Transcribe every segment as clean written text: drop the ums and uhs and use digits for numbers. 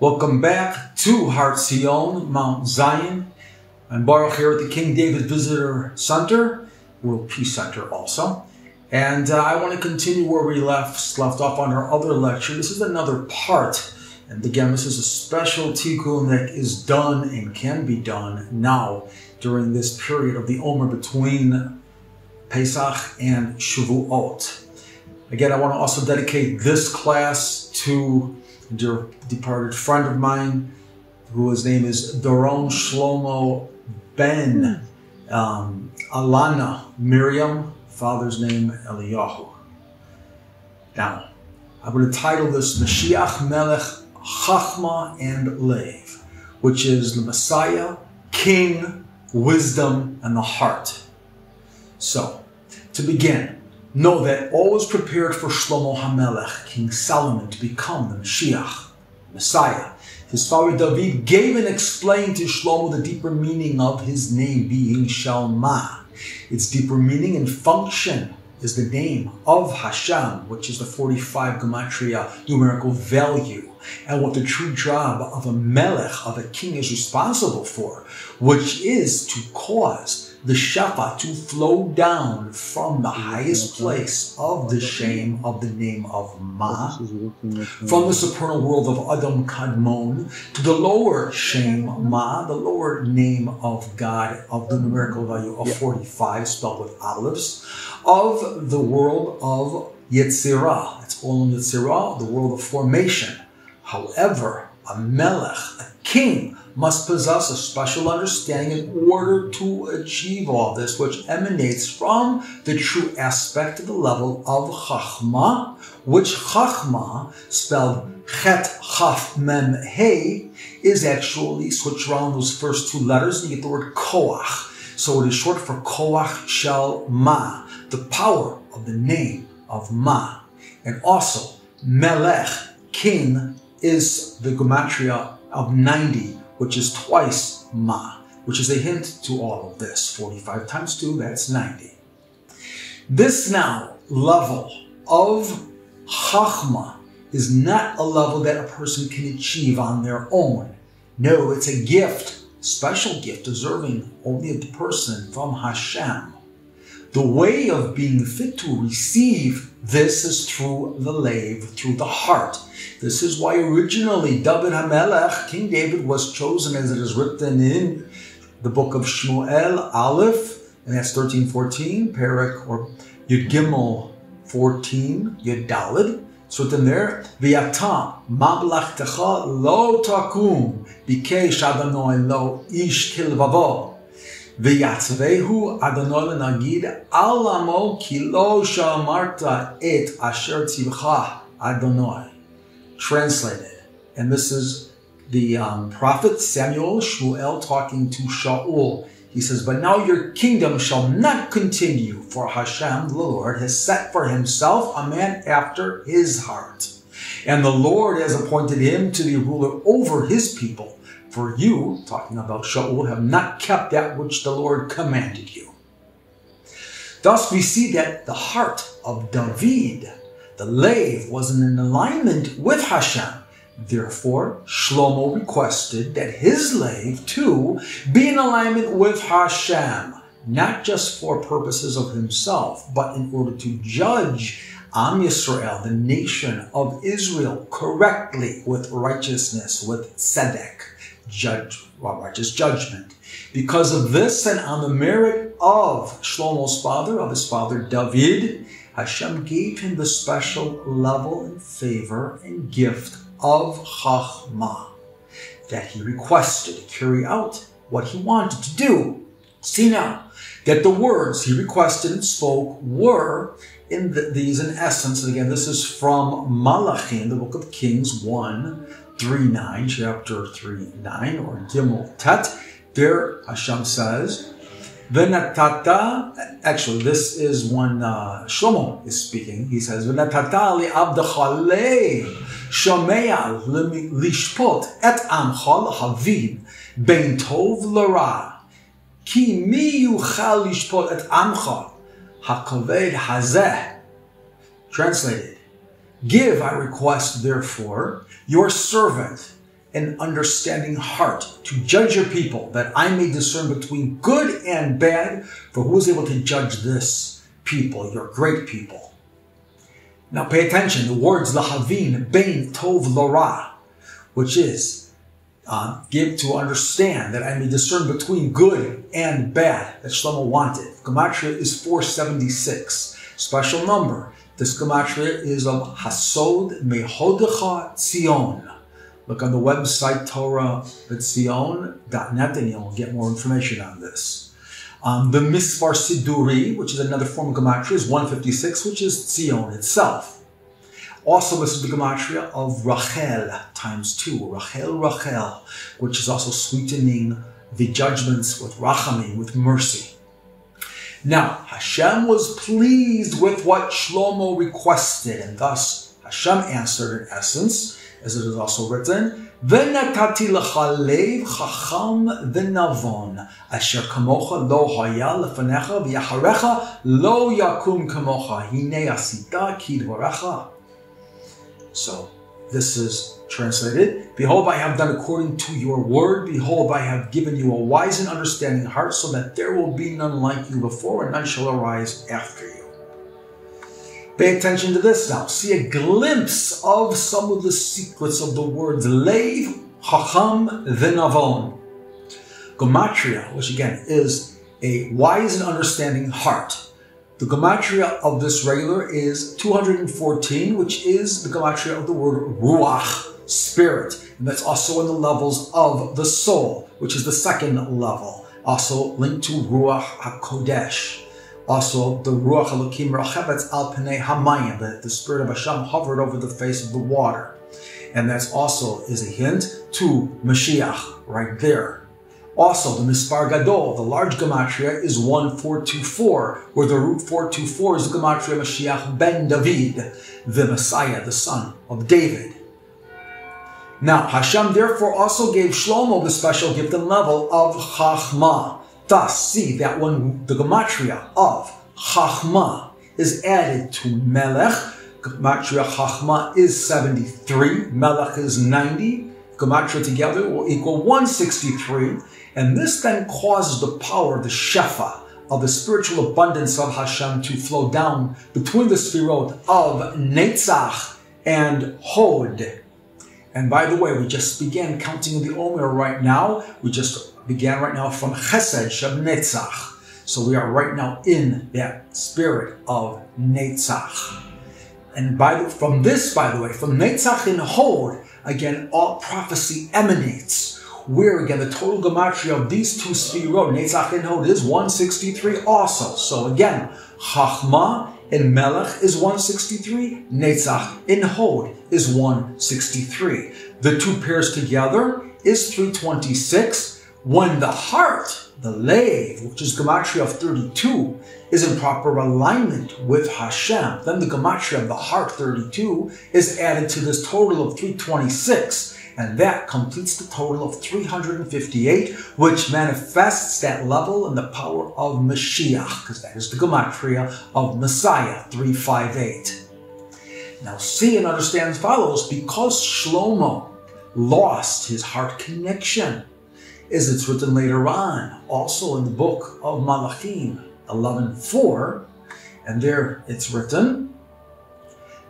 Welcome back to Har Zion, Mount Zion. I'm Baruch here at the King David Visitor Center, World Peace Center also. And I want to continue where we left off on our other lecture. This is another part. And again, this is a special tikkun that is done and can be done now during this period of the Omer between Pesach and Shavuot. Again, I want to also dedicate this class to a dear departed friend of mine, whose name is Doron Shlomo ben Ilana Miriam, father's name Eliyahu. Now, I'm going to title this Mashiach Melech Chochma and Lev, which is the Messiah, King, Wisdom, and the heart. So, to begin, know that all was prepared for Shlomo HaMelech, King Solomon, to become the Mashiach, Messiah. His father David gave and explained to Shlomo the deeper meaning of his name being Shalma. Its deeper meaning and function is the name of Hashem, which is the 45 gematria numerical value, and what the true job of a melech, of a king, is responsible for, which is to cause the shafa to flow down from the highest place of the shame of the name of Ma, from the supernal world of Adam Kadmon, to the lower shame Ma, the lower name of God, of the numerical value of 45, spelled with olives, of the world of Yetzirah. It's all in Yetzirah, the world of formation. However, a melech, a king, must possess a special understanding in order to achieve all this, which emanates from the true aspect of the level of Chachma, which Chachma, spelled Chet Chaf Mem He, is actually switched around those first two letters and you get the word Koach. So it is short for Koach Shel Ma, the power of the name of Ma. And also, Melech, king, is the gematria of 90, which is twice Ma, which is a hint to all of this. 45 times 2, that's 90. This now level of Chachma is not a level that a person can achieve on their own. No, it's a gift, special gift, deserving only of the person from Hashem. The way of being fit to receive this is through the Lev, through the heart. This is why originally David HaMelech, King David, was chosen, as it is written in the book of Shmuel, Aleph, and that's 13:14, Perek or Yud Gimel 14, Yud Daled. It's written there, V'yata mamlachtecha lo takum bikesh Adonai lo ish kilvavo. V'yatzvehu Adonai l'nagid alamo ki lo shamarta et asher tzivcha Adonai. Translated, and this is the prophet Samuel, Shmuel, talking to Shaul. He says, but now your kingdom shall not continue, for Hashem, the Lord, has set for himself a man after his heart. And the Lord has appointed him to be ruler over his people. For you, talking about Shaul, have not kept that which the Lord commanded you. Thus we see that the heart of David, the Lev, was in alignment with Hashem. Therefore, Shlomo requested that his Lev, too, be in alignment with Hashem, not just for purposes of himself, but in order to judge Am Yisrael, the nation of Israel, correctly with righteousness, with tzedek, righteous judgment. Because of this, and on the merit of Shlomo's father, of his father David, Hashem gave him the special level and favor and gift of Chachma that he requested to carry out what he wanted to do. See now, that the words he requested and spoke were in these in essence, and again, this is from Malachi in the book of Kings 1:3-9, chapter 3:9, or Gimel Tet. There Hashem says, V'natata, actually this is when Shlomo is speaking. He says, V'natata li'abdecha lev shomea lishpot et amcha l'havin bein tov l'ra ki mi yuchal lishpot et amcha hakaved hazeh. Translated, give, I request, therefore, your servant and understanding heart to judge your people, that I may discern between good and bad. For who is able to judge this people, your great people? Now pay attention, the words lahavin, bein, tov, lora, which is give to understand, that I may discern between good and bad, that Shlomo wanted. Gematria is 476, special number. This gematria is of Hasod Mehodecha Tzion. Look on the website Torah.Tzion.net and you'll get more information on this. The Misvar Siduri, which is another form of gematria, is 156, which is Tzion itself. Also, this is the gematria of Rachel times 2, Rachel, which is also sweetening the judgments with rachamim, with mercy. Now, Hashem was pleased with what Shlomo requested, and thus Hashem answered in essence, as it is also written, V'natati lecha lev chacham v'navon, asher kamocha lo haya lefanecha v'yacharecha lo yakum kamocha, hine asita ki dvarecha. So, this is translated, Behold, I have done according to your word. Behold, I have given you a wise and understanding heart, so that there will be none like you before, and none shall arise after you. Pay attention to this now. See a glimpse of some of the secrets of the words Leiv, Chacham, V'navon. Gematria, which again is a wise and understanding heart. The gematria of this regular is 214, which is the gematria of the word Ruach, spirit. And that's also in the levels of the soul, which is the second level. Also linked to Ruach HaKodesh. Also the Ruach Elokim Rachevetz Al Pnei Hamayim, the spirit of Hashem hovered over the face of the water. And that's also is a hint to Mashiach right there. Also, the Mispar Gadol, the large gematria, is 1424, where the root 424 is the gematria Mashiach ben David, the Messiah, the son of David. Now, Hashem therefore also gave Shlomo the special gift and level of Chochma. Thus, see that when the gematria of Chochma is added to Melech, gematria Chochma is 73, Melech is 90, gematria together will equal 163, and this then causes the power of the Shefa, of the spiritual abundance of Hashem to flow down between the Sfirot of Netzach and Hod. And by the way, we just began counting the Omer right now. We just began right now from Chesed Sheb Netzach. So we are right now in that spirit of Netzach. And from Netzach and Hod, again, all prophecy emanates. Where again, the total gematria of these two Sfirot, Netzach and Hod, is 163 also. So again, Chochma in Melech is 163, Netzach in Hod is 163. The two pairs together is 326. When the heart, the Lev, which is gematria of 32, is in proper alignment with Hashem, then the gematria of the heart, 32, is added to this total of 326. And that completes the total of 358, which manifests that level in the power of Mashiach, because that is the gematria of Messiah, 358. Now see and understand as follows, because Shlomo lost his heart connection, as it's written later on, also in the book of Malachim 11:4, and there it's written,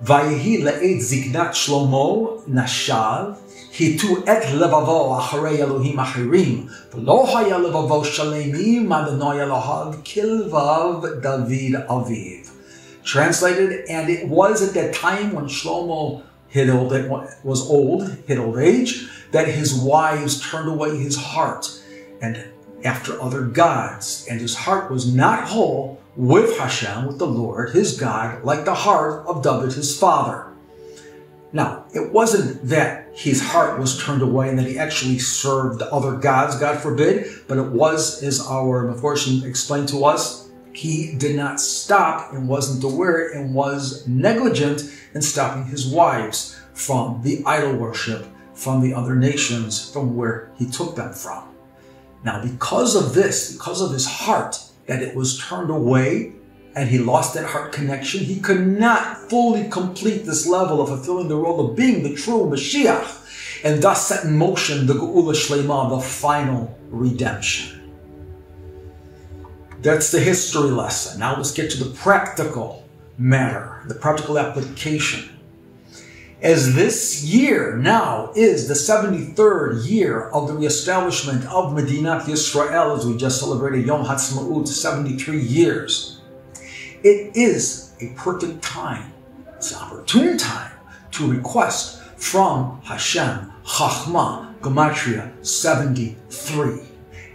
Vayehi le'et ziknat Shlomo nashav, hitu et levavo acharei Elohim achirim, v'lo haya levavo shalemim Adonai Elohav kilvav David aviv. Translated, and it was at that time when Shlomo hit old age, that his wives turned away his heart and after other gods, and his heart was not whole with Hashem, with the Lord, his God, like the heart of David, his father. Now, it wasn't that his heart was turned away and that he actually served other gods, God forbid, but it was, as our Meforshim explained to us, he did not stop and wasn't aware and was negligent in stopping his wives from the idol worship, from the other nations, from where he took them from. Now, because of this, because of his heart, that it was turned away and he lost that heart connection, he could not fully complete this level of fulfilling the role of being the true Mashiach. and thus set in motion the Geula Shlema, the final redemption. That's the history lesson. Now let's get to the practical matter, the practical application. As this year now is the 73rd year of the reestablishment of Medinat Yisrael, as we just celebrated Yom Ha'atzmaut, 73 years, it is a pertinent time, it's an opportune time to request from Hashem, Chachma, gematria 73,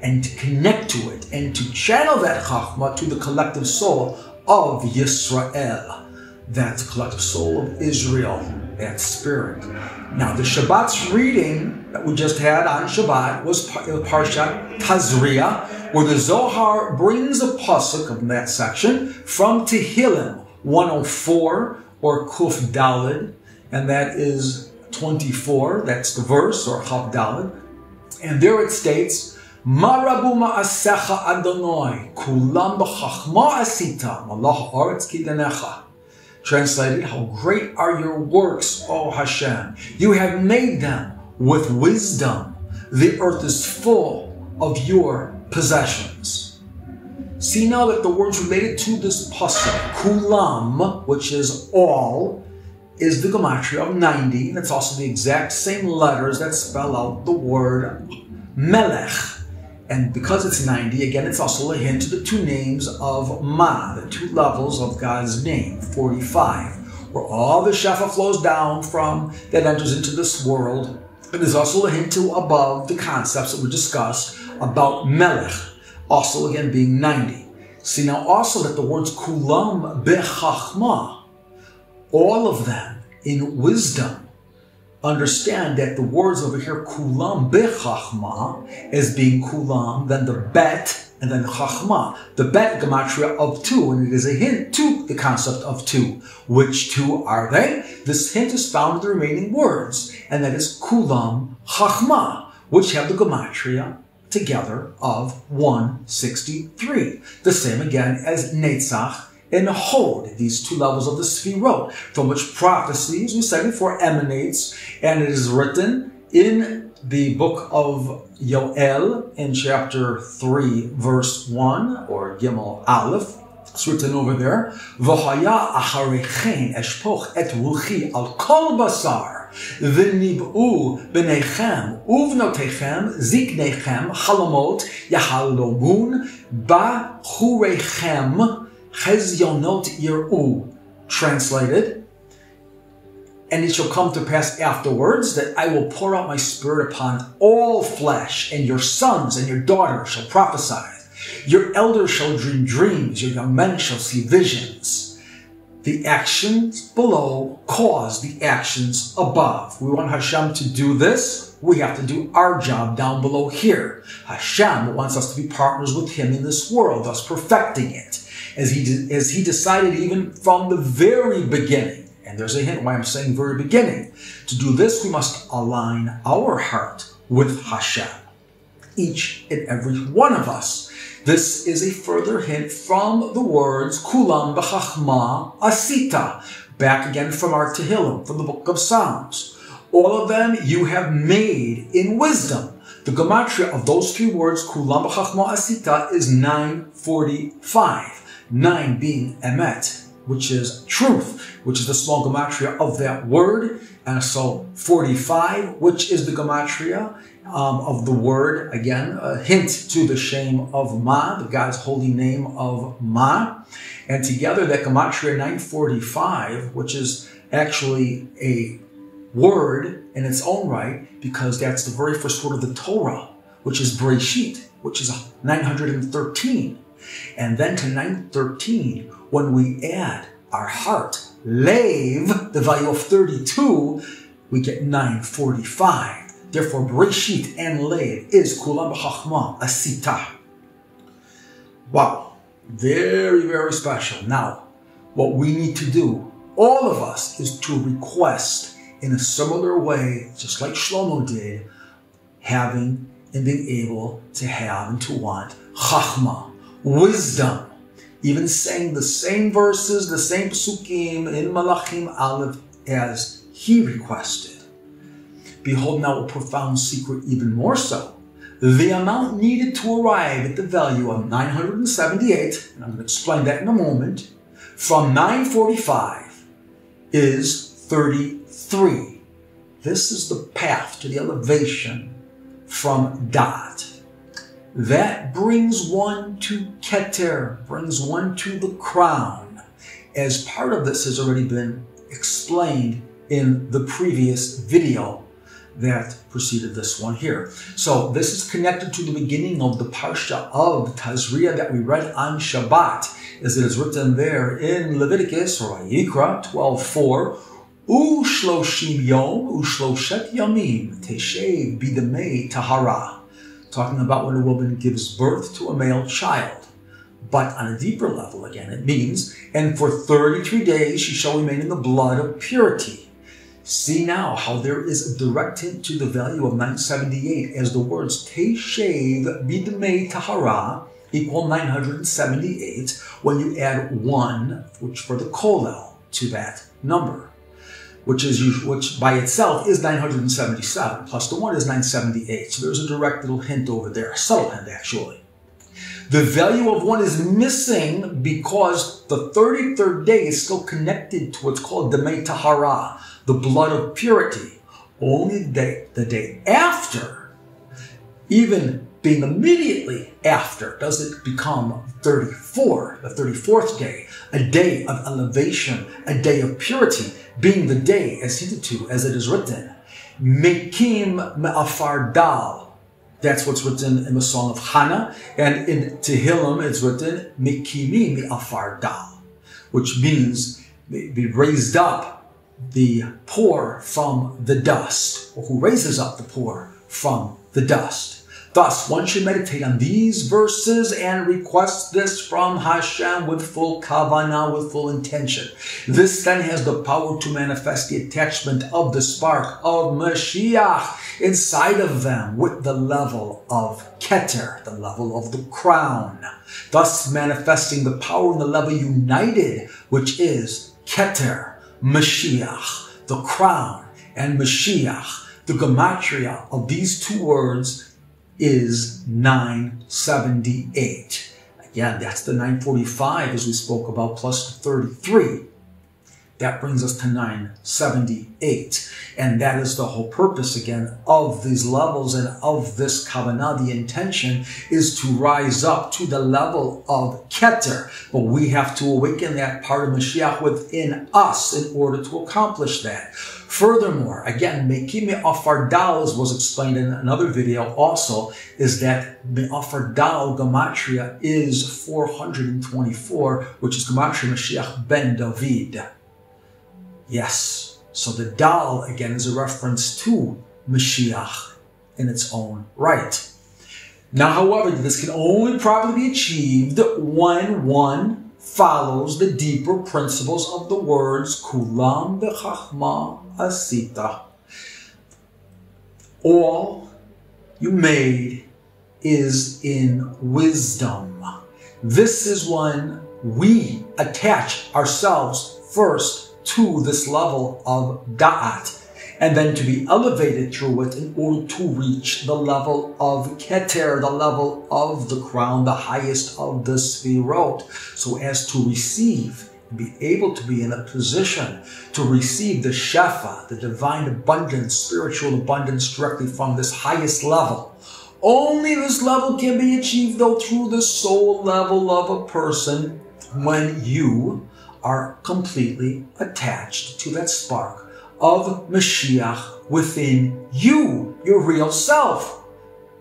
and to connect to it and to channel that Chachma to the collective soul of Yisrael, that collective soul of Israel, that spirit. Now, the Shabbat's reading that we just had on Shabbat was Parshat Tazria, where the Zohar brings a pasuk of that section from Tehillim 104 or Kuf Dalid, and that is 24. That's the verse, or Chav Dalid, and there it states, "Marabu ma'asecha Adonai, kulam b'chachma asita, malach haaretz kidanecha." Translated, how great are your works, O Hashem. You have made them with wisdom. The earth is full of your possessions. See now that the words related to this pasuk, kulam, which is all, is the gematria of 90, and it's also the exact same letters that spell out the word melech. And because it's 90, again, it's also a hint to the two names of Ma, the two levels of God's name, 45, where all the Shefa flows down from, that enters into this world. And there's also a hint to above the concepts that were discussed about Melech, also again being 90. See now also that the words Kulam Bechachma, all of them in wisdom, understand that the words over here, kulam bechachma, as being kulam, then the bet, and then chachma. The bet gematria of 2, and it is a hint to the concept of 2. Which 2 are they? This hint is found in the remaining words, and that is kulam chachma, which have the gematria together of 163. The same again as netzach and Hod, these two levels of the Sfirot, from which prophecy, as we said before, emanates, and it is written in the book of Yoel in chapter 3, verse 1, or Gimel Aleph. It's written over there, V'haya acharechen eshpoch et ruchi al kol basar, v'nib'u b'nechem uvnotechem ziknechem halamot yahalomun ba'churechem Chezionot Yir'u, translated, and it shall come to pass afterwards that I will pour out my spirit upon all flesh, and your sons and your daughters shall prophesy. Your elders shall dream dreams, your young men shall see visions. The actions below cause the actions above. We want Hashem to do this. We have to do our job down below here. Hashem wants us to be partners with Him in this world, thus perfecting it. As he decided even from the very beginning, and there's a hint why I'm saying very beginning, to do this we must align our heart with Hashem, each and every one of us. This is a further hint from the words Kulam b'chachma asita, back again from our Tehillim, from the book of Psalms. All of them you have made in wisdom. The gematria of those three words, Kulam b'chachma asita, is 945. 9 being emet, which is truth, which is the small gematria of that word, and so 45, which is the gematria of the word, again, a hint to the Shem of Ma, the God's holy name of Ma, and together that gematria 945, which is actually a word in its own right, because that's the very first word of the Torah, which is Bereshit, which is 913. And then to 913, when we add our heart, Lev, the value of 32, we get 945. Therefore, Bereshit and Lev is Kulam b'chachma asita. Wow, very, very special. Now, what we need to do, all of us, is to request in a similar way, just like Shlomo did, having and being able to have and to want Chachma, wisdom, even saying the same verses, the same psukim in Malachim Aleph as he requested. behold now a profound secret even more so. The amount needed to arrive at the value of 978, and I'm going to explain that in a moment, from 945 is 33. This is the path to the elevation from Da'at. That brings one to Keter, brings one to the crown. As part of this has already been explained in the previous video that preceded this one here. So this is connected to the beginning of the Parsha of Tazria that we read on Shabbat, as it is written there in Leviticus or Vayikra 12:4. Ushloshim yom ushloshet yamim teshev bidamei tahara. Talking about when a woman gives birth to a male child. But on a deeper level, again, it means, and for 33 days she shall remain in the blood of purity. See now how there is a direct hint to the value of 978 as the words teshev bidamei tahara equal 978 when you add 1, which for the kollel, to that number, which by itself is 977, plus the 1 is 978. So there's a direct little hint over there, a subtle hint actually. The value of 1 is missing because the 33rd day is still connected to what's called Demei Tahara, the blood of purity. Only the day after, even being immediately after, does it become 34, the 34th day, a day of elevation, a day of purity, being the day, as hinted to, as it is written, Mekim Me'afar Dal. That's what's written in the Song of Hannah, and in Tehillim it's written Mekimi Me'afar Dal, which means be raised up the poor from the dust, or who raises up the poor from the dust. Thus, one should meditate on these verses and request this from Hashem with full kavanah, with full intention. This then has the power to manifest the attachment of the spark of Mashiach inside of them with the level of Keter, the level of the crown. Thus manifesting the power and the level united, which is Keter, Mashiach, the crown, and Mashiach. The gematria of these two words is 978. Again, that's the 945 as we spoke about, plus the 33. That brings us to 978. And that is the whole purpose, again, of these levels and of this Kavanah. The intention is to rise up to the level of Keter. But we have to awaken that part of Mashiach within us in order to accomplish that. Furthermore, again, Mekim Me'afar Dal, as was explained in another video also, is that Me'afar Dal gematria is 424, which is gematria Mashiach ben David. Yes, so the Dal, again, is a reference to Mashiach in its own right. Now, however, this can only probably be achieved when one follows the deeper principles of the words Kulam b'chachma asita. All you made is in wisdom. This is when we attach ourselves first to this level of da'at, and then to be elevated through it in order to reach the level of Keter, the level of the crown, the highest of the Sfirot, so as to receive and be able to be in a position to receive the Shefa, the divine abundance, spiritual abundance directly from this highest level. Only this level can be achieved, though, through the soul level of a person when you are completely attached to that spark of Mashiach within you, your real self.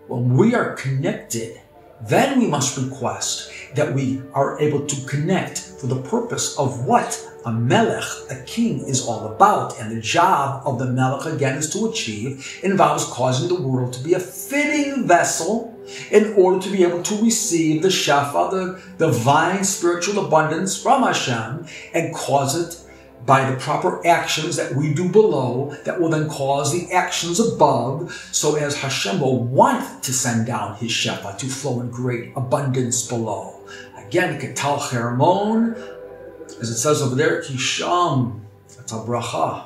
When we are connected, then we must request that we are able to connect for the purpose of what a melech, a king, is all about. And the job of the melech, again, is to achieve, involves causing the world to be a fitting vessel in order to be able to receive the shefa, the divine spiritual abundance from Hashem, and cause it by the proper actions that we do below, that will then cause the actions above, so as Hashem will want to send down His shefa to flow in great abundance below. Again, Ketal Cheramon, as it says over there, Kisham, that's a bracha.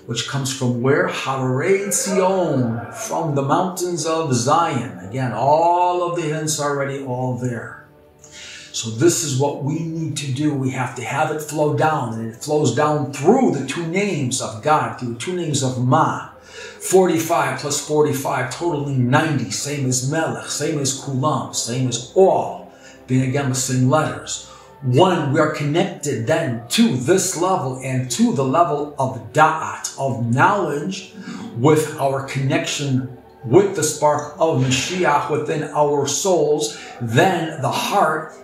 which comes from where? Harei Zion, from the mountains of Zion. Again, all of the hints are already all there. So this is what we need to do. We have to have it flow down, and it flows down through the two names of God, through the two names of Ma. 45 plus 45, totaling 90, same as Melech, same as Kulam, same as all, being again the same letters. One, we are connected then to this level and to the level of Da'at, of knowledge, with our connection with the spark of Mashiach within our souls. Then the heart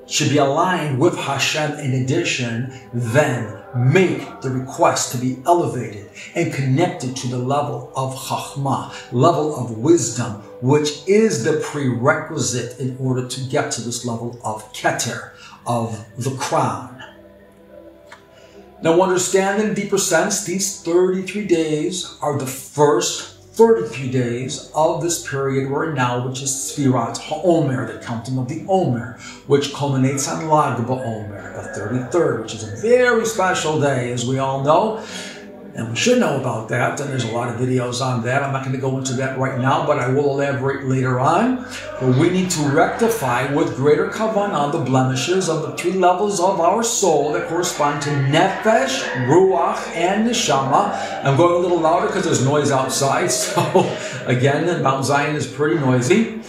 should be aligned with Hashem. In addition, then make the request to be elevated and connected to the level of Chochma, level of wisdom, which is the prerequisite in order to get to this level of Keter, of the crown. Now understand in a deeper sense, these 33 days are the first 33 days of this period we're in now, which is Sfirat HaOmer, the counting of the Omer, which culminates on Lag BaOmer, the 33rd, which is a very special day, as we all know. And we should know about that, and there's a lot of videos on that. I'm not going to go into that right now, but I will elaborate later on. But we need to rectify with greater Kavanot the blemishes of the three levels of our soul that correspond to Nefesh, Ruach, and Neshama. I'm going a little louder because there's noise outside, so again, Mount Zion is pretty noisy.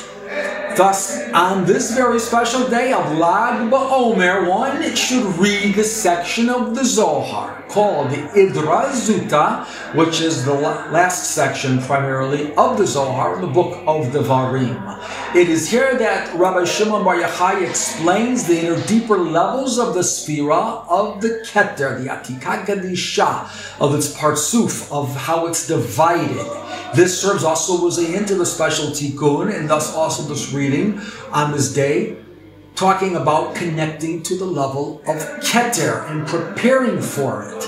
Thus, on this very special day of Lag BaOmer, one should read the section of the Zohar called the Idrazuta, which is the last section primarily of the Zohar, the book of the Devarim. It is here that Rabbi Shimon Bar Yochai explains the inner deeper levels of the Sphira of the Keter, the Atika Gadisha, of its Parsuf, of how it's divided. This serves also as a hint of the special tikkun, and thus also this reading on this day, talking about connecting to the level of Keter and preparing for it.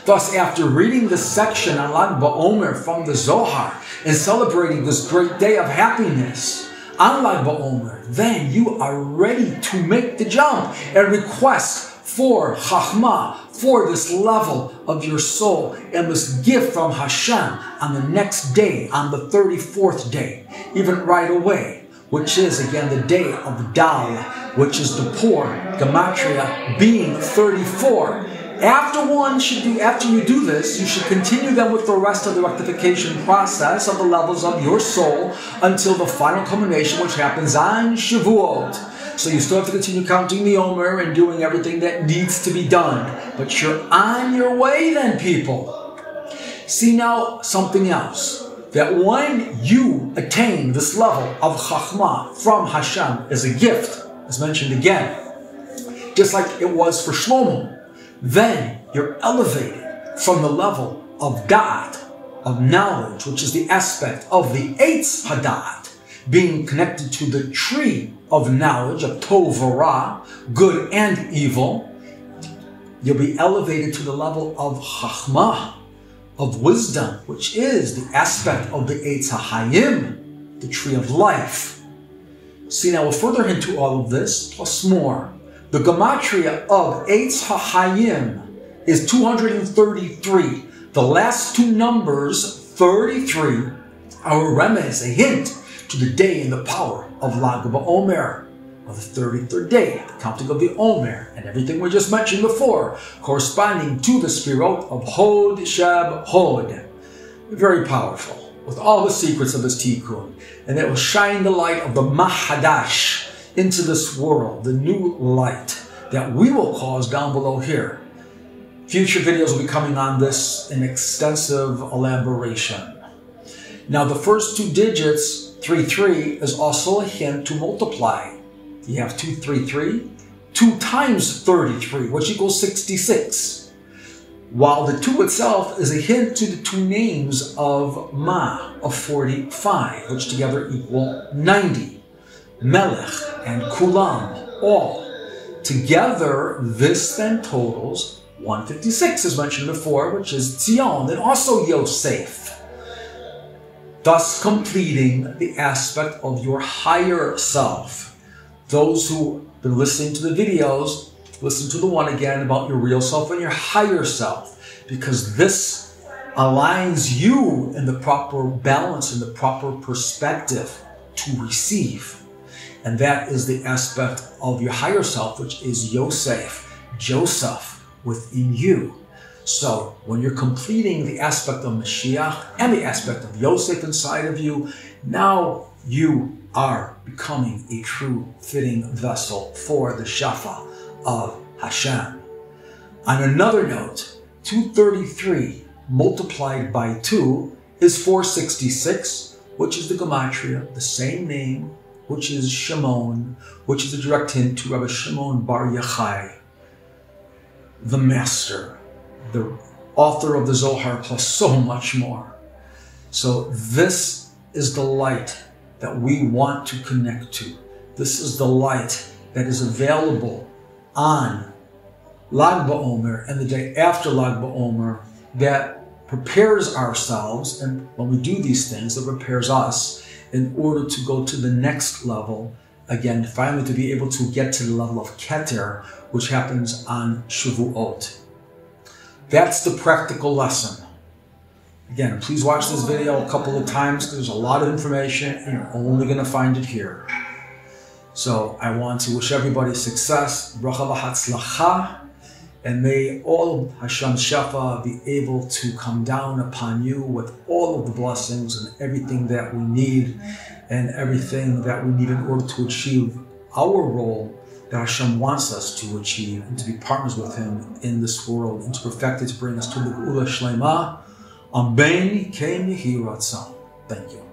Thus, after reading this section on Lag BaOmer from the Zohar and celebrating this great day of happiness on Lag BaOmer, then you are ready to make the jump and request for Chachma, for this level of your soul and this gift from Hashem on the next day, on the 34th day, even right away, which is again the day of Dal, which is the poor gematria being 34. After you do this, you should continue then with the rest of the rectification process of the levels of your soul until the final culmination, which happens on Shavuot. So you still have to continue counting the Omer and doing everything that needs to be done. But you're on your way then, people. See now something else. That when you attain this level of Chochma from Hashem as a gift, as mentioned again, just like it was for Shlomo, then you're elevated from the level of Da'at, of knowledge, which is the aspect of the Eitz Hada'at, being connected to the tree of knowledge, of Tov Ra, good and evil. You'll be elevated to the level of Chochma, of wisdom, which is the aspect of the Eitz HaHayim, the tree of life. See, now a further hint to all of this, plus more. The gematria of Eitz HaHayim is 233. The last two numbers, 33, are a remez, a hint to the day and the power of Lag BaOmer, of the 33rd day, the counting of the Omer, and everything we just mentioned before, corresponding to the Spirot of Hod Sheb Hod. Very powerful, with all the secrets of this tikkun, and it will shine the light of the Mahadash into this world, the new light that we will cause down below here. Future videos will be coming on this in extensive elaboration. Now the first two digits, 33, is also a hint to multiply. You have 233, 2 times 33, which equals 66. While the 2 itself is a hint to the two names of Ma, of 45, which together equal 90. Melech and Kulam, all. Together, this then totals 156, as mentioned before, which is Zion, and also Yosef. Thus completing the aspect of your higher self. Those who have been listening to the videos listen to the one again about your real self and your higher self, because this aligns you in the proper balance, in the proper perspective to receive. And that is the aspect of your higher self, which is Yosef, Joseph within you. So when you're completing the aspect of Mashiach and the aspect of Yosef inside of you, now you are becoming a true fitting vessel for the Shafa of Hashem. On another note, 233 multiplied by 2 is 466, which is the gematria, the same name, which is Shimon, which is a direct hint to Rabbi Shimon Bar Yochai, the master, the author of the Zohar, plus so much more. So this is the light that we want to connect to. This is the light that is available on Lag BaOmer and the day after Lag BaOmer, that prepares ourselves, and when we do these things, it prepares us in order to go to the next level, again, finally to be able to get to the level of Keter, which happens on Shavuot. That's the practical lesson. Again, please watch this video a couple of times, because there's a lot of information and you're only going to find it here. So I want to wish everybody success, bracha v'hatzlacha, and may all of Hashem's Shafa be able to come down upon you with all of the blessings and everything that we need, and everything that we need in order to achieve our role that Hashem wants us to achieve, and to be partners with Him in this world, and to perfect it, to bring us to the Geula Shlema. Amen. Thank you.